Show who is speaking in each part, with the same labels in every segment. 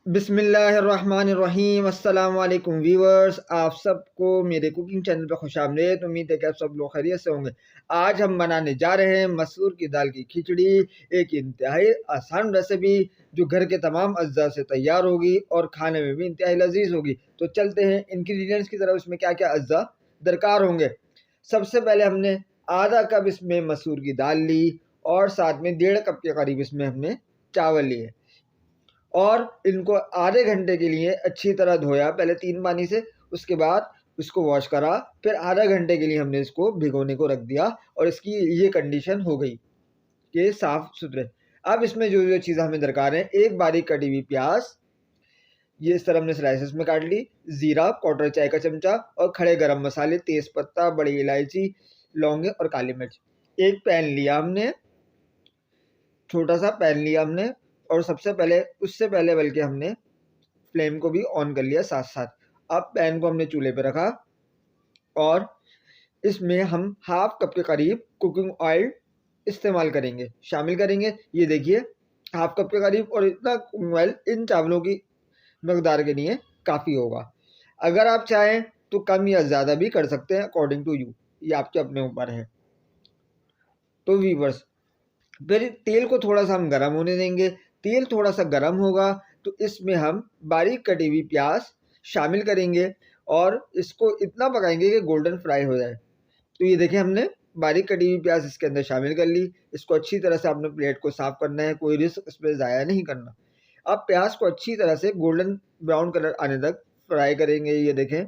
Speaker 1: बिस्मिल्लाहिर्रहमानिर्रहीम। अस्सलाम वालेकुम व्यूअर्स, आप सबको मेरे कुकिंग चैनल पर खुशामदीद। उम्मीद है कि आप सब लोग खैरियत से होंगे। आज हम बनाने जा रहे हैं मसूर की दाल की खिचड़ी, एक इंतहाई आसान रेसिपी जो घर के तमाम अज्जा से तैयार होगी और खाने में भी इंतहाई लजीज होगी। तो चलते हैं इंग्रेडिएंट्स की तरफ, इसमें क्या क्या अज्जा दरकार होंगे। सबसे पहले हमने आधा कप इसमें मसूर की दाल ली और साथ में 1.5 कप के करीब इसमें हमने चावल लिए और इनको आधे घंटे के लिए अच्छी तरह धोया, पहले 3 पानी से, उसके बाद इसको वॉश करा, फिर आधा घंटे के लिए हमने इसको भिगोने को रख दिया और इसकी ये कंडीशन हो गई कि साफ सुथरे। अब इसमें जो जो चीज़ें हमें दरकार हैं, एक बारीक कटी हुई प्याज, ये इस तरह हमने स्लाइसेस में काट ली, ज़ीरा क्वार्टर चाय का चमचा और खड़े गरम मसाले, तेज़ पत्ता, बड़ी इलायची, लौंगे और काली मिर्च। एक पैन लिया हमने, छोटा सा पैन लिया हमने, और सबसे पहले उससे पहले बल्कि हमने फ्लेम को भी ऑन कर लिया साथ साथ। अब पैन को हमने चूल्हे पे रखा और इसमें हम हाफ कप के करीब कुकिंग ऑयल इस्तेमाल करेंगे, शामिल करेंगे। ये देखिए हाफ कप के करीब, और इतना कुकिंग ऑयल इन चावलों की मकदार के लिए काफ़ी होगा। अगर आप चाहें तो कम या ज़्यादा भी कर सकते हैं, अकॉर्डिंग टू यू, ये आपके अपने ऊपर है। तो वीवर्स, फिर तेल को थोड़ा सा हम गर्म होने देंगे। तेल थोड़ा सा गर्म होगा तो इसमें हम बारीक कटी हुई प्याज शामिल करेंगे और इसको इतना पकाएंगे कि गोल्डन फ्राई हो जाए। तो ये देखिए हमने बारीक कटी हुई प्याज इसके अंदर शामिल कर ली। इसको अच्छी तरह से अपने प्लेट को साफ करना है, कोई रिस्क इसमें ज़ाया नहीं करना। अब प्याज को अच्छी तरह से गोल्डन ब्राउन कलर आने तक फ्राई करेंगे, ये देखें।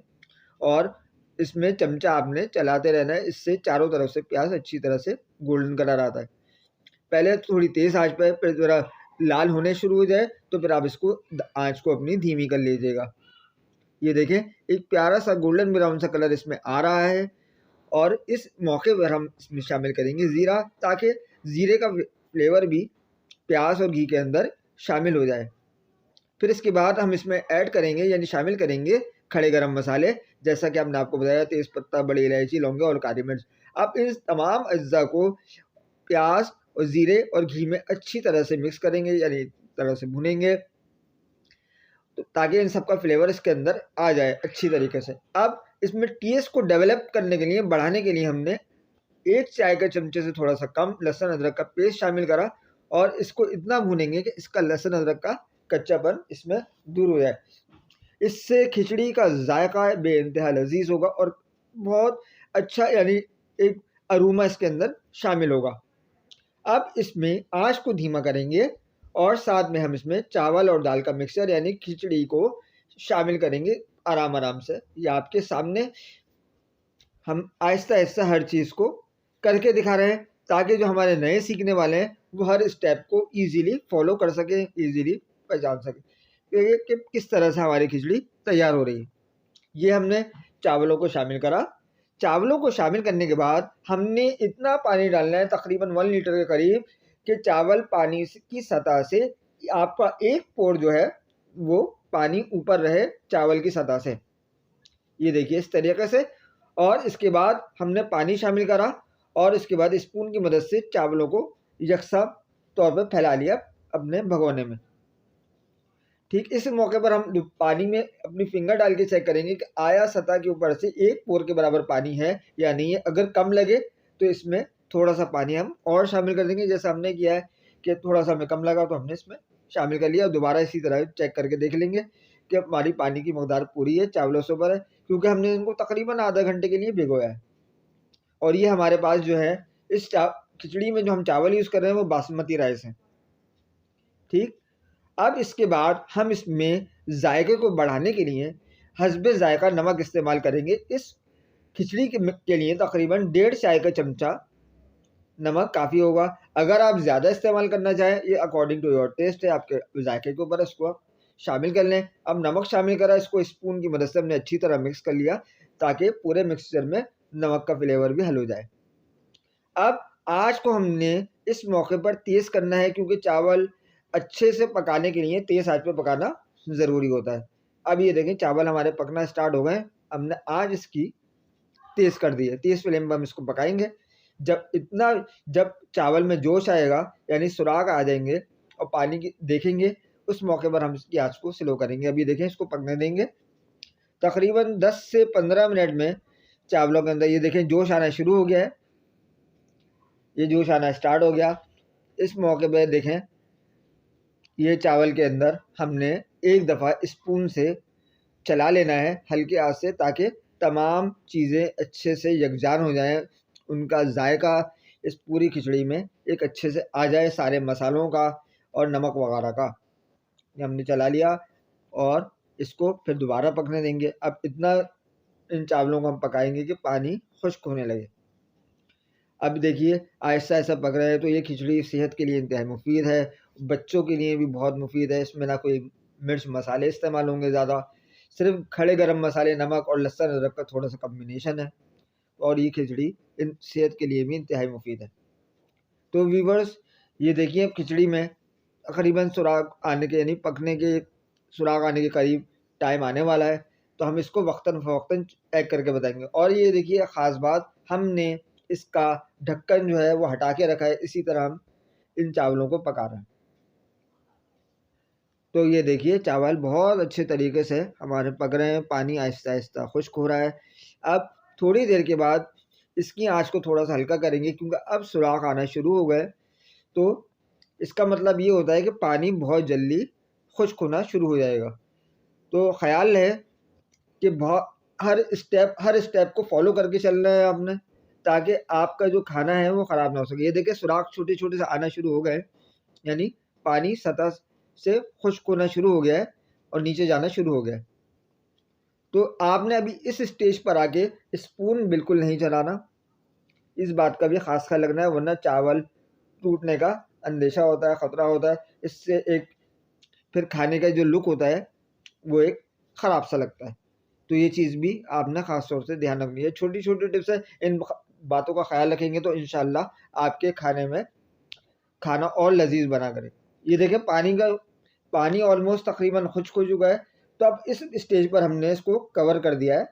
Speaker 1: और इसमें चमचा आपने चलाते रहना है, इससे चारों तरफ से प्याज अच्छी तरह से गोल्डन कलर आता है। पहले थोड़ी तेज़ आंच पे, फिर ज़रा लाल होने शुरू हो जाए तो फिर आप इसको आंच को अपनी धीमी कर लीजिएगा। ये देखें एक प्यारा सा गोल्डन ब्राउन सा कलर इसमें आ रहा है और इस मौके पर हम इसमें शामिल करेंगे ज़ीरा, ताकि ज़ीरे का फ्लेवर भी प्याज और घी के अंदर शामिल हो जाए। फिर इसके बाद हम इसमें ऐड करेंगे यानी शामिल करेंगे खड़े गरम मसाले, जैसा कि हमने आपको बताया, तेज़पत्ता, बड़ी इलायची, लौंगे और काली मिर्च। अब इन तमाम अज्जा को प्याज और ज़ीरे और घी में अच्छी तरह से मिक्स करेंगे, यानी तरह से भुनेंगे, तो ताकि इन सब का फ्लेवर इसके अंदर आ जाए अच्छी तरीके से। अब इसमें टेस्ट को डेवलप करने के लिए, बढ़ाने के लिए हमने 1 चाय के चमचे से थोड़ा सा कम लहसुन अदरक का पेस्ट शामिल करा और इसको इतना भूनेंगे कि इसका लहसुन अदरक का कच्चापन इसमें दूर हो जाए। इससे खिचड़ी का जायका बेइंतहा लजीज होगा और बहुत अच्छा, यानी एक अरोमा इसके अंदर शामिल होगा। अब इसमें आँच को धीमा करेंगे और साथ में हम इसमें चावल और दाल का मिक्सचर यानी खिचड़ी को शामिल करेंगे आराम आराम से। ये आपके सामने हम आहिस्ता आहिस्ता हर चीज़ को करके दिखा रहे हैं, ताकि जो हमारे नए सीखने वाले हैं वो हर स्टेप को ईज़िली फॉलो कर सकें, ईज़िली पहचान सकें कि किस तरह से हमारी खिचड़ी तैयार हो रही है। ये हमने चावलों को शामिल करा। चावलों को शामिल करने के बाद हमने इतना पानी डालना है, तकरीबन 1 लीटर के करीब, कि चावल पानी की सतह से आपका एक पोर जो है वो पानी ऊपर रहे चावल की सतह से। ये देखिए इस तरीके से। और इसके बाद हमने पानी शामिल करा और इसके बाद स्पून की मदद से चावलों को यकसा तौर पर फैला लिया अपने भगोने में। ठीक इस मौके पर हम पानी में अपनी फिंगर डाल के चेक करेंगे कि आया सतह के ऊपर से एक पोर के बराबर पानी है या नहीं है। अगर कम लगे तो इसमें थोड़ा सा पानी हम और शामिल कर देंगे, जैसा हमने किया है कि थोड़ा सा हमें कम लगा तो हमने इसमें शामिल कर लिया। और दोबारा इसी तरह चेक करके देख लेंगे कि हमारी पानी की मकदार पूरी है, चावलों से ऊपर है, क्योंकि हमने इनको तकरीबन आधा घंटे के लिए भिगोया है। और ये हमारे पास जो है इस खिचड़ी में जो हम चावल यूज़ कर रहे हैं वो बासमती राइस है। ठीक, अब इसके बाद हम इसमें जायके को बढ़ाने के लिए हस्बे जायका नमक इस्तेमाल करेंगे। इस खिचड़ी के लिए तकरीबन 1.5 चाय का चमचा नमक काफ़ी होगा। अगर आप ज़्यादा इस्तेमाल करना चाहें, ये अकॉर्डिंग टू योर टेस्ट है, आपके जायके के ऊपर, इसको आप शामिल कर लें। अब नमक शामिल करा, इसको स्पून की मदद से हमने अच्छी तरह मिक्स कर लिया ताकि पूरे मिक्सचर में नमक का फ्लेवर भी हल हो जाए। अब आँच को हमने इस मौके पर तेज़ करना है, क्योंकि चावल अच्छे से पकाने के लिए तेज़ आँच पे पकाना ज़रूरी होता है। अब ये देखें चावल हमारे पकना स्टार्ट हो गए। हमने आँच इसकी तेज़ कर दी है, तेज़ फ्लेम पर हम इसको पकाएंगे। जब चावल में जोश आएगा, यानी सुराग आ जाएंगे और पानी की देखेंगे, उस मौके पर हम इसकी आँच को स्लो करेंगे। अभी देखें, इसको पकने देंगे। तकरीबन 10 से 15 मिनट में चावलों के अंदर ये देखें जोश आना शुरू हो गया है, ये जोश आना स्टार्ट हो गया। इस मौके पे देखें, ये चावल के अंदर हमने एक दफ़ा स्पून से चला लेना है हल्की आंच से, ताकि तमाम चीज़ें अच्छे से यकजान हो जाएं, उनका जायका इस पूरी खिचड़ी में एक अच्छे से आ जाए, सारे मसालों का और नमक वगैरह का। ये हमने चला लिया और इसको फिर दोबारा पकने देंगे। अब इतना इन चावलों को हम पकाएंगे कि पानी खुश्क होने लगे। अब देखिए आहिस्ता आहिस्ता पक रहा है। तो ये खिचड़ी सेहत के लिए इंतहाई मुफीद है, बच्चों के लिए भी बहुत मुफीद है। इसमें ना कोई मिर्च मसाले इस्तेमाल होंगे ज़्यादा, सिर्फ खड़े गरम मसाले, नमक और लहसुन अदरक का थोड़ा सा कम्बिनेशन है, और ये खिचड़ी इन सेहत के लिए भी इंतहाई मुफीद है। तो व्यूवर्स, ये देखिए अब खिचड़ी में तकरीबन सुराग आने के, यानी पकने के सुराग आने के करीब टाइम आने वाला है। तो हम इसको वक्तन फ़वक्तन चेक करके बताएंगे। और ये देखिए ख़ास बात, हमने इसका ढक्कन जो है वो हटा के रखा है, इसी तरह हम इन चावलों को पका रहे हैं। तो ये देखिए चावल बहुत अच्छे तरीके से हमारे पक रहे हैं, पानी आहिस्ता आहिस्ता खुश्क हो रहा है। अब थोड़ी देर के बाद इसकी आंच को थोड़ा सा हल्का करेंगे, क्योंकि अब सुराख आना शुरू हो गए। तो इसका मतलब ये होता है कि पानी बहुत जल्दी खुश्क होना शुरू हो जाएगा। तो ख़्याल है कि बहुत हर स्टेप को फॉलो करके चलना है आपने, ताकि आपका जो खाना है वो ख़राब ना हो सके। ये देखिए सुराख छोटे छोटे से आना शुरू हो गए, यानी पानी सतह से खुश्क होना शुरू हो गया है और नीचे जाना शुरू हो गया है। तो आपने अभी इस स्टेज पर आके स्पून बिल्कुल नहीं चलाना, इस बात का भी ख़ास ख्याल रखना है, वरना चावल टूटने का अंदेशा होता है, ख़तरा होता है। इससे एक फिर खाने का जो लुक होता है वो एक ख़राब सा लगता है। तो ये चीज़ भी आपने ख़ास तौर से ध्यान रखनी है। छोटी छोटी टिप्स है, इन बातों का ख्याल रखेंगे तो इंशाल्लाह आपके खाने में खाना और लजीज बना करे। ये देखें पानी ऑलमोस्ट तकरीबन खुश्क हो चुका है। तो अब इस स्टेज पर हमने इसको कवर कर दिया है।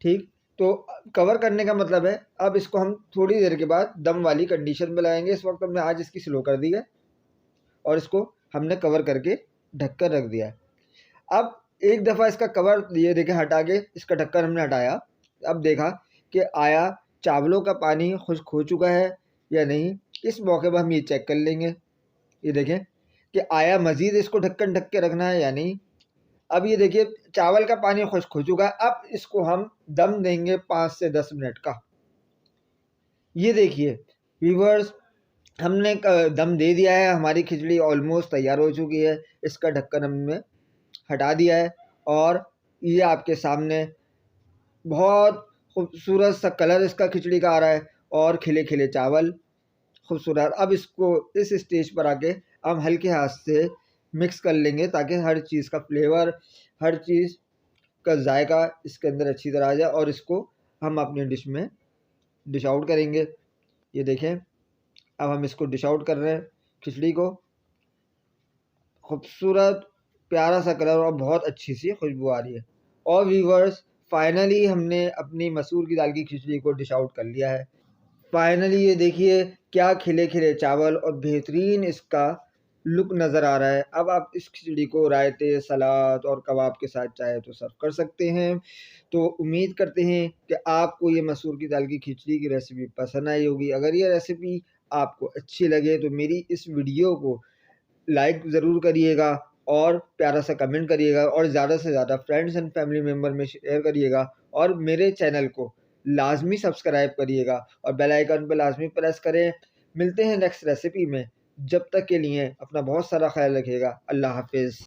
Speaker 1: ठीक, तो कवर करने का मतलब है अब इसको हम थोड़ी देर के बाद दम वाली कंडीशन में लाएंगे। इस वक्त हमने आज इसकी स्लो कर दी है और इसको हमने कवर करके ढक कर रख दिया है। अब एक दफ़ा इसका कवर ये देखें हटा के इसका ढक्कन हमने हटाया। अब देखा कि आया चावलों का पानी खुश्क हो चुका है या नहीं। इस मौके पर हम ये चेक कर लेंगे, ये देखें कि आया मज़ीद इसको ढक्कन ढक के रखना है या नहीं। अब ये देखिए चावल का पानी खुश्क हो चुका है। अब इसको हम दम देंगे 5 से 10 मिनट का। ये देखिए व्यूवर्स, हमने दम दे दिया है, हमारी खिचड़ी ऑलमोस्ट तैयार हो चुकी है। इसका ढक्कन हमने हटा दिया है और ये आपके सामने बहुत खूबसूरत सा कलर इसका खिचड़ी का आ रहा है और खिले खिले चावल खूबसूरत। अब इसको इस स्टेज पर आके हम हल्के हाथ से मिक्स कर लेंगे, ताकि हर चीज़ का फ्लेवर, हर चीज़ का जायका इसके अंदर अच्छी तरह आ जाए, और इसको हम अपनी डिश में डिश आउट करेंगे। ये देखें अब हम इसको डिश आउट कर रहे हैं खिचड़ी को। खूबसूरत प्यारा सा कलर और बहुत अच्छी सी खुशबू आ रही है। और व्यूवर्स, फाइनली हमने अपनी मसूर की दाल की खिचड़ी को डिश आउट कर लिया है। फाइनली ये देखिए क्या खिले खिले चावल और बेहतरीन इसका लुक नज़र आ रहा है। अब आप इस खिचड़ी को रायते, सलाद और कबाब के साथ चाहे तो सर्व कर सकते हैं। तो उम्मीद करते हैं कि आपको ये मसूर की दाल की खिचड़ी की रेसिपी पसंद आई होगी। अगर ये रेसिपी आपको अच्छी लगे तो मेरी इस वीडियो को लाइक ज़रूर करिएगा और प्यारा सा कमेंट करिएगा, और ज़्यादा से ज़्यादा फ्रेंड्स एंड फैमिली मेम्बर में शेयर करिएगा, और मेरे चैनल को लाजमी सब्सक्राइब करिएगा और बेल आइकन पर लाजमी प्रेस करें। मिलते हैं नेक्स्ट रेसिपी में, जब तक के लिए अपना बहुत सारा ख्याल रखिएगा। अल्लाह हाफिज़।